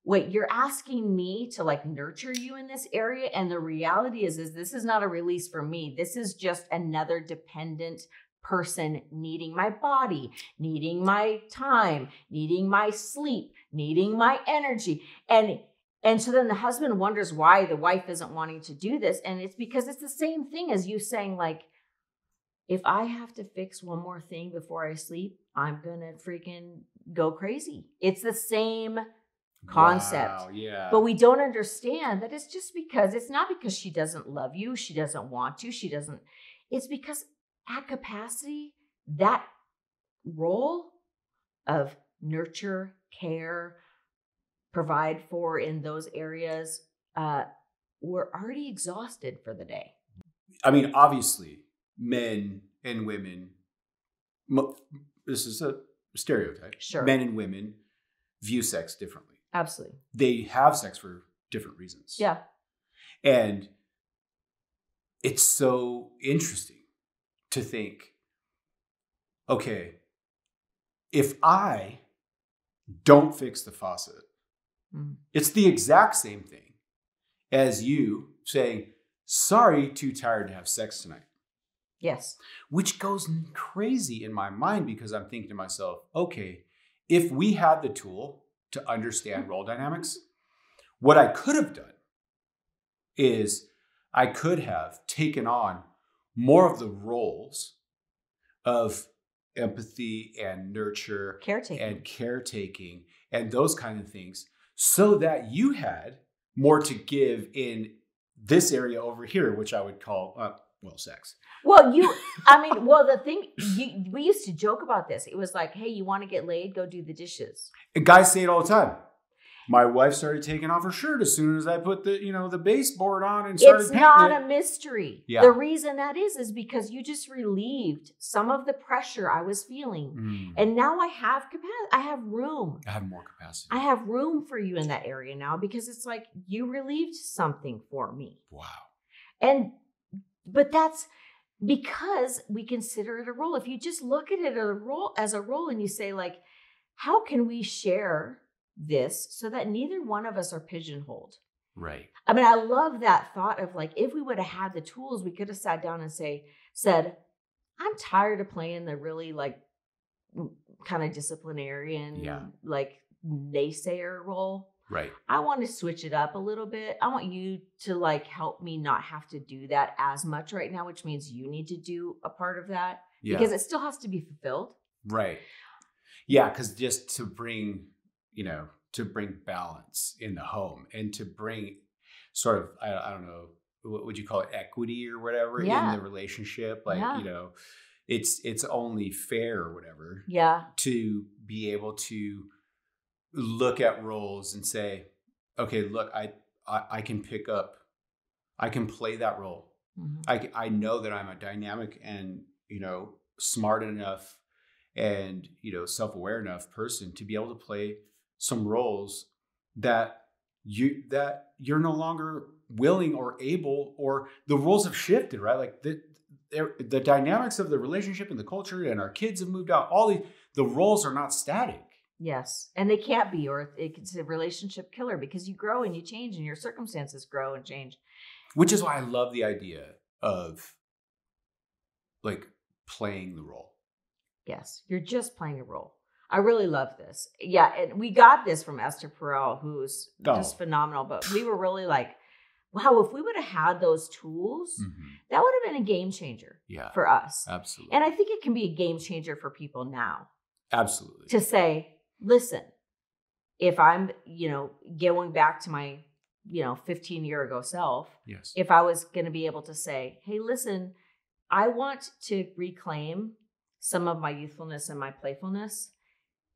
wait, you're asking me to like nurture you in this area. And the reality is this is not a release for me. This is just another dependent person needing my body, needing my time, needing my sleep, needing my energy. And so then the husband wonders why the wife isn't wanting to do this. And it's because it's the same thing as you saying like, if I have to fix one more thing before I sleep, I'm going to freaking go crazy. It's the same concept. Wow, yeah. But we don't understand that it's not because she doesn't love you. She doesn't want to. It's because at capacity, that role of nurture, care, provide for in those areas, we're already exhausted for the day. I mean, obviously, men and women, this is a stereotype. Sure. Men and women view sex differently. Absolutely. They have sex for different reasons. Yeah. And it's so interesting to think, okay, if I don't fix the faucet, it's the exact same thing as you saying, sorry, too tired to have sex tonight. Yes. Which goes crazy in my mind because I'm thinking to myself, okay, if we had the tool to understand role dynamics, what I could have done is I could have taken on more of the roles of empathy and nurture Caretaking. and those kind of things, so that you had more to give in this area over here, which I would call, sex. Well, we used to joke about this. It was like, hey, you want to get laid? Go do the dishes. And guys say it all the time. My wife started taking off her shirt as soon as I put the baseboard on and started painting it. It's not a mystery. Yeah. The reason that is because you just relieved some of the pressure I was feeling. And now I have capacity. I have room. I have more capacity. I have room for you in that area now, because it's like you relieved something for me. Wow. But that's because we consider it a role. If you just look at it as a role and you say, like, how can we share this so that neither one of us are pigeonholed? Right. I mean, I love that thought of, like, if we would have had the tools, we could have sat down and said, I'm tired of playing the really, like, kind of disciplinarian, like, naysayer role. Right. I want to switch it up a little bit. I want you to, like, help me not have to do that as much right now, which means you need to do a part of that because it still has to be fulfilled. Right. Yeah. Because just to bring balance in the home and to bring sort of, I don't know, what would you call it? Equity or whatever in the relationship. Like, it's only fair or whatever. Yeah. To be able to look at roles and say, okay, look, I can pick up, I can play that role. Mm-hmm. I know that I'm a dynamic and, smart enough and, self-aware enough person to be able to play some roles that you're no longer willing or able, or the roles have shifted, right? Like the dynamics of the relationship and the culture, and our kids have moved out. The roles are not static. Yes. And they can't be, or it's a relationship killer, because you grow and you change and your circumstances grow and change. Which is why I love the idea of, like, playing the role. Yes. You're just playing a role. I really love this. Yeah. And we got this from Esther Perel, who's just phenomenal. But we were really like, wow, if we would have had those tools, that would have been a game changer for us. Absolutely. And I think it can be a game changer for people now. Absolutely. To say, listen, if I'm, going back to my, 15-year ago self, if I was going to be able to say, hey, listen, I want to reclaim some of my youthfulness and my playfulness.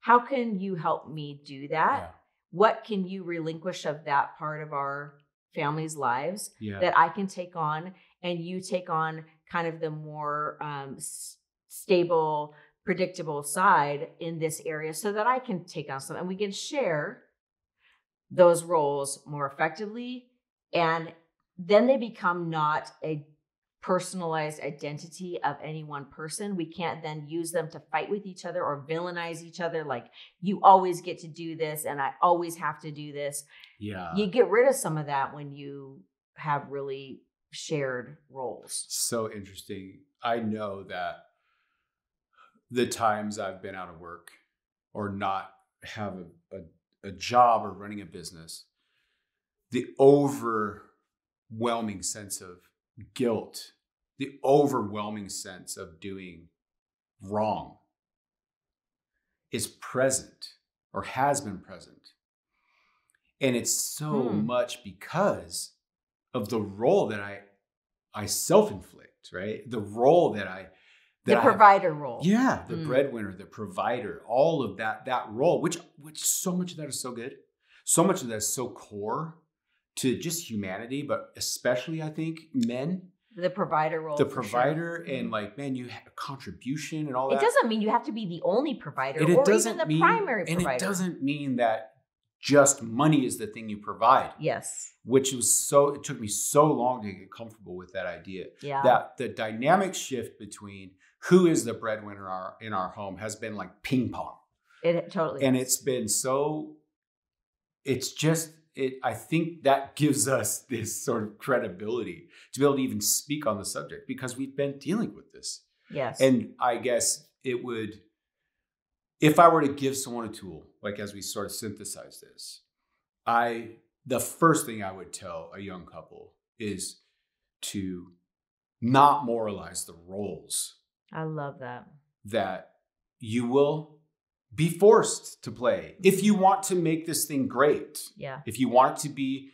How can you help me do that? Yeah. What can you relinquish of that part of our family's lives that I can take on, and you take on kind of the more stable, predictable side in this area, so that I can take on some, and we can share those roles more effectively. And then they become not a personalized identity of any one person. We can't then use them to fight with each other or villainize each other. Like, you always get to do this and I always have to do this. Yeah. You get rid of some of that when you have really shared roles. So interesting. I know that the times I've been out of work or not have a job or running a business, the overwhelming sense of guilt, the overwhelming sense of doing wrong is present or has been present. And it's so much because of the role that I self-inflict, right? The role the provider role. Yeah, the breadwinner, the provider, all of that role, which so much of that is so good. So much of that is so core to just humanity, but especially, I think, men. The provider role. The provider, and like, man, you have a contribution and all that. It doesn't mean you have to be the only provider or even the primary provider. And it doesn't mean that just money is the thing you provide. Yes. Which it took me so long to get comfortable with that idea. Yeah. That the dynamic shift between who is the breadwinner in our home has been like ping pong. It totally and is. It's been so, I think that gives us this sort of credibility to be able to even speak on the subject because we've been dealing with this. Yes. And I guess it would, if I were to give someone a tool, like as we sort of synthesize this, the first thing I would tell a young couple is to not moralize the roles. I love that. That you will be forced to play if you want to make this thing great. Yeah. If you want it to be,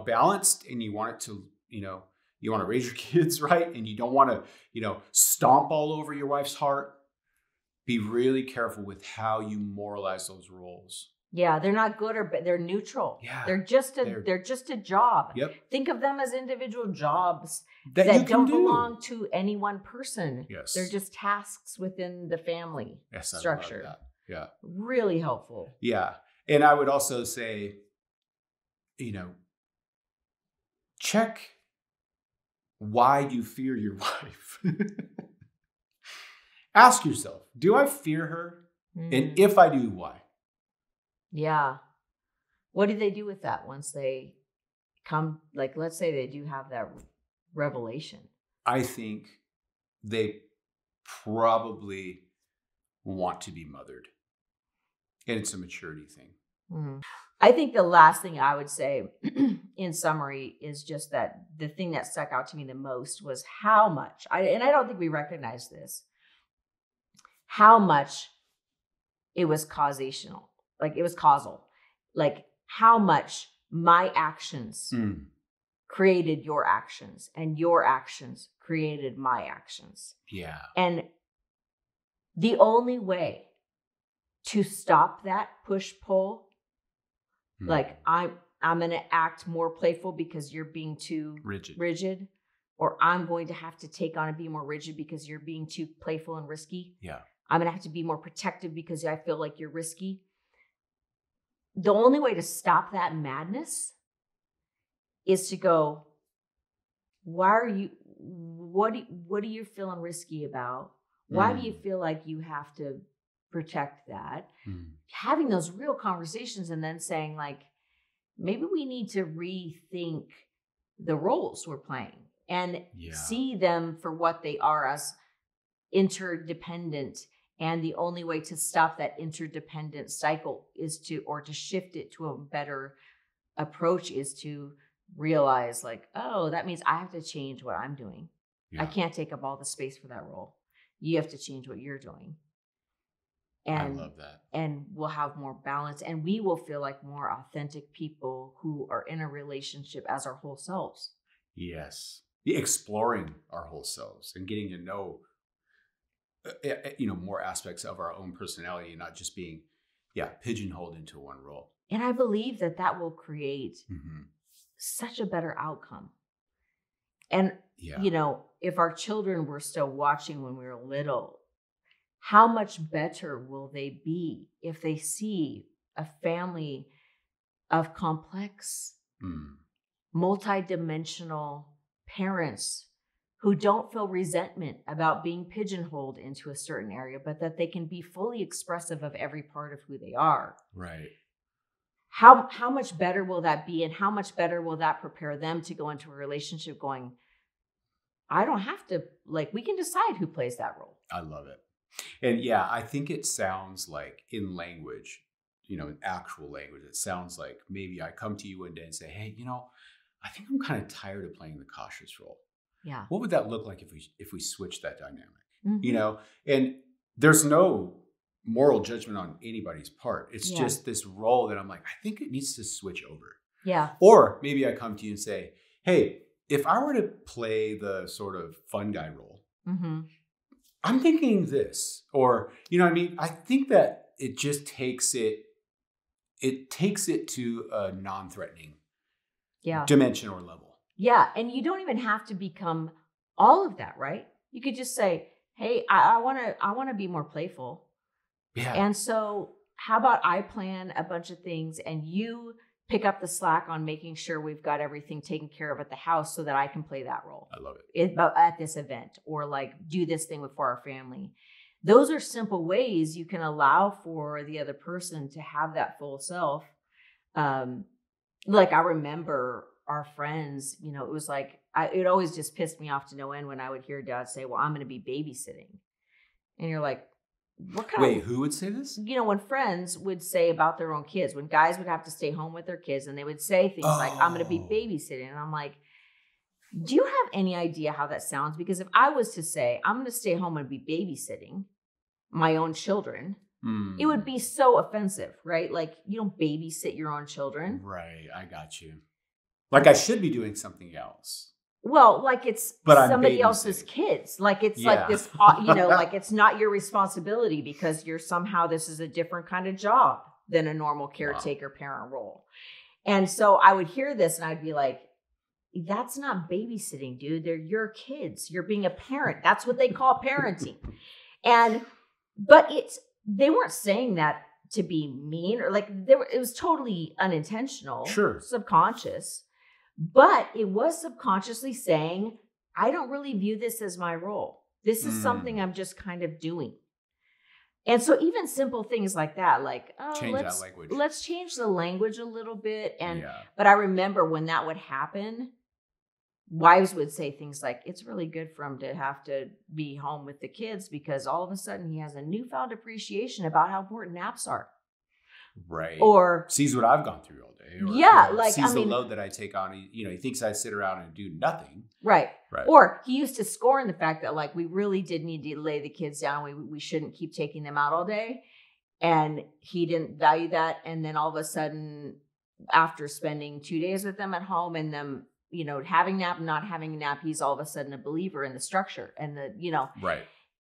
balanced, and you want it to, you want to raise your kids right, and you don't want to, stomp all over your wife's heart, be really careful with how you moralize those roles. Yeah, they're not good or bad. They're neutral. Yeah, they're just a job. Yep. Think of them as individual jobs that don't belong to any one person. Yes. They're just tasks within the family structure. I love that. Yeah. Really helpful. Yeah. And I would also say, check why you fear your wife. Ask yourself, do I fear her? And if I do, why? Yeah. What do they do with that once they come, like, let's say they do have that revelation? I think they probably want to be mothered. And it's a maturity thing. Mm-hmm. I think the last thing I would say in summary is just that the thing that stuck out to me the most was how much, and I don't think we recognize this, how much it was causational. Like it was causal. Like how much my actions created your actions and your actions created my actions. Yeah. And the only way to stop that push-pull, like I'm going to act more playful because you're being too rigid, or I'm going to have to take on and be more rigid because you're being too playful and risky. Yeah. I'm going to have to be more protective because I feel like you're risky. The only way to stop that madness is to go, what are you feeling risky about? Why do you feel like you have to protect that? Having those real conversations and then saying like, maybe we need to rethink the roles we're playing and see them for what they are, as interdependent. And the only way to stop that interdependent cycle or to shift it to a better approach is to realize like, oh, that means I have to change what I'm doing. Yeah. I can't take up all the space for that role. You have to change what you're doing. And, I love that. And we'll have more balance, and we will feel like more authentic people who are in a relationship as our whole selves. Yes. Exploring our whole selves and getting to know more aspects of our own personality and not just being, pigeonholed into one role. And I believe that will create such a better outcome. And, if our children were still watching when we were little, how much better will they be if they see a family of complex, multidimensional parents who don't feel resentment about being pigeonholed into a certain area, but that they can be fully expressive of every part of who they are. Right. How much better will that be? And how much better will that prepare them to go into a relationship going, I don't have to, we can decide who plays that role. I love it. And I think it sounds like in language, in actual language, it sounds like maybe I come to you one day and say, hey, I think I'm kind of tired of playing the cautious role. Yeah. What would that look like if we switched that dynamic? And there's no moral judgment on anybody's part. It's just this role that I'm like, I think it needs to switch over. Yeah. Or maybe I come to you and say, hey, if I were to play the sort of fun guy role, I'm thinking this, or, I think that it just takes it to a non-threatening dimension or level. Yeah. And you don't even have to become all of that, right? You could just say, hey, I want to be more playful. Yeah. And so how about I plan a bunch of things and you pick up the slack on making sure we've got everything taken care of at the house so that I can play that role. I love it. At this event, or do this thing for our family. Those are simple ways you can allow for the other person to have that full self. I remember our friends, it was it always just pissed me off to no end when I would hear Dad say, well, I'm going to be babysitting. And you're like, Wait, who would say this? When friends would say about their own kids, when guys would have to stay home with their kids and they would say things like, I'm going to be babysitting. And I'm like, do you have any idea how that sounds? Because if I was to say, I'm going to stay home and be babysitting, my own children, it would be so offensive, right? Like, you don't babysit your own children. Right. I got you. Like I should be doing something else. Well, like it's somebody else's kids. Like it's like this, like it's not your responsibility because this is a different kind of job than a normal caretaker parent role. And so I would hear this and I'd be like, that's not babysitting, dude. They're your kids. You're being a parent. That's what they call parenting. But they weren't saying that to be mean or like it was totally unintentional, subconscious. But it was subconsciously saying, I don't really view this as my role. This is something I'm just kind of doing. And so even simple things like that, like, let's change the language a little bit. But I remember when that would happen, wives would say things like, it's really good for him to have to be home with the kids because all of a sudden he has a newfound appreciation about how important naps are. Right. Or sees what I've gone through all day. Or, sees the load that I take on. He thinks I sit around and do nothing. Right. Or he used to scorn the fact that like we really did need to lay the kids down. We shouldn't keep taking them out all day. And he didn't value that. And then all of a sudden, after spending 2 days with them at home and them, having a nap and not having a nap, he's all of a sudden a believer in the structure and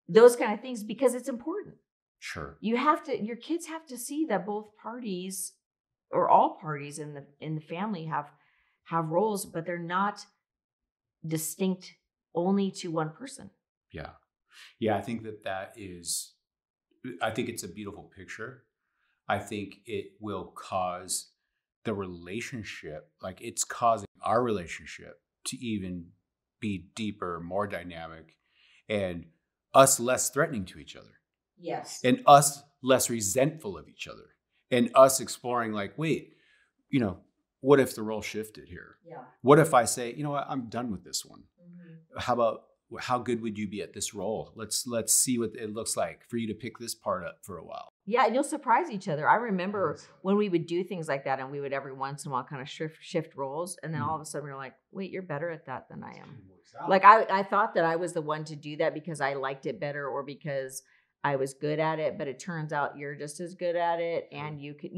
those kind of things because it's important. Sure. Your kids have to see that both parties or all parties in the family have roles, but they're not distinct only to one person. Yeah. Yeah. I think I think it's a beautiful picture. I think it will cause the relationship, like it's causing our relationship to even be deeper, more dynamic, and us less threatening to each other. Yes. And us less resentful of each other. And us exploring like, wait, what if the role shifted here? Yeah. What if I say, you know what, I'm done with this one. Mm-hmm. How good would you be at this role? Let's see what it looks like for you to pick this part up for a while. Yeah, and you'll surprise each other. I remember when we would do things like that and we would every once in a while kind of shift roles. And then all of a sudden we were like, wait, you're better at that than I am. Like I thought that I was the one to do that because I liked it better or because I was good at it, but it turns out you're just as good at it. And you could,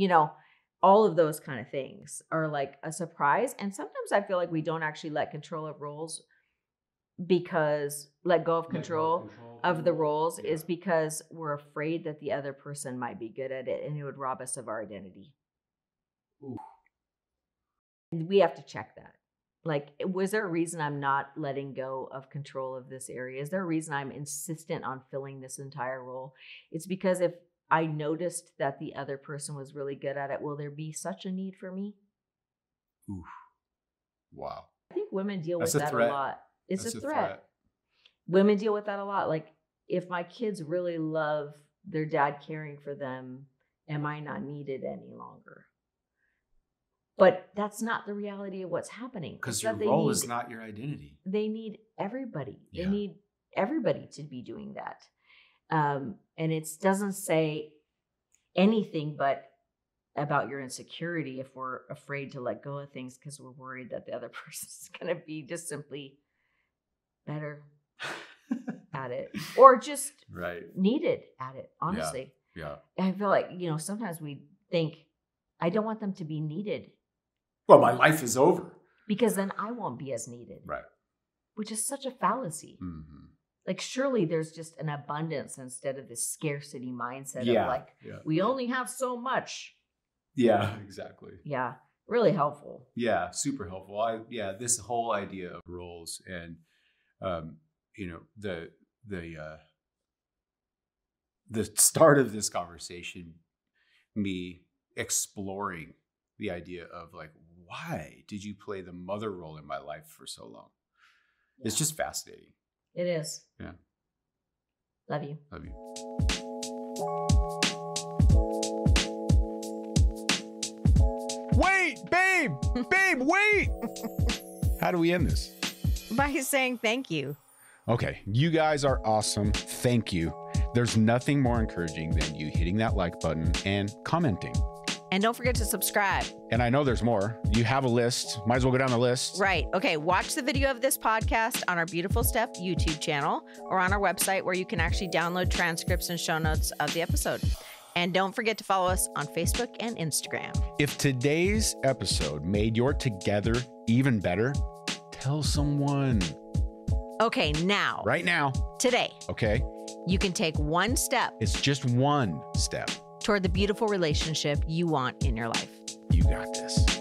all of those kind of things are like a surprise. And sometimes I feel like we don't actually let control of roles let go of control of the roles is because we're afraid that the other person might be good at it and it would rob us of our identity. Ooh. And we have to check that. Like, was there a reason I'm not letting go of control of this area? Is there a reason I'm insistent on filling this entire role? It's because if I noticed that the other person was really good at it, will there be such a need for me? Oof. Wow. I think women deal with that a lot. It's a threat. Women deal with that a lot. Like, if my kids really love their dad caring for them, am I not needed any longer? But that's not the reality of what's happening. Because your role is not your identity. They need everybody. Yeah. They need everybody to be doing that. And it doesn't say anything but about your insecurity if we're afraid to let go of things because we're worried that the other person's going to be just simply better at it or just needed at it, honestly. Yeah. I feel like, sometimes we think, I don't want them to be needed. Well, my life is over. Because then I won't be as needed. Right. Which is such a fallacy. Mm-hmm. Like, surely there's just an abundance instead of this scarcity mindset of like, we only have so much. Yeah, exactly. Yeah. Really helpful. Yeah, super helpful. This whole idea of roles and, the start of this conversation, me exploring the idea of like, why did you play the mother role in my life for so long? Yeah. It's just fascinating. It is. Yeah. Love you. Love you. Wait, babe, wait. How do we end this? By saying thank you. Okay, you guys are awesome. Thank you. There's nothing more encouraging than you hitting that like button and commenting. And don't forget to subscribe. And I know there's more. You have a list. Might as well go down the list. Right. Okay. Watch the video of this podcast on our Beautiful Steph YouTube channel or on our website where you can actually download transcripts and show notes of the episode. And don't forget to follow us on Facebook and Instagram. If today's episode made your together even better, tell someone. Okay, now. Right now. Today. Okay. You can take one step. It's just one step. Toward the beautiful relationship you want in your life. You got this.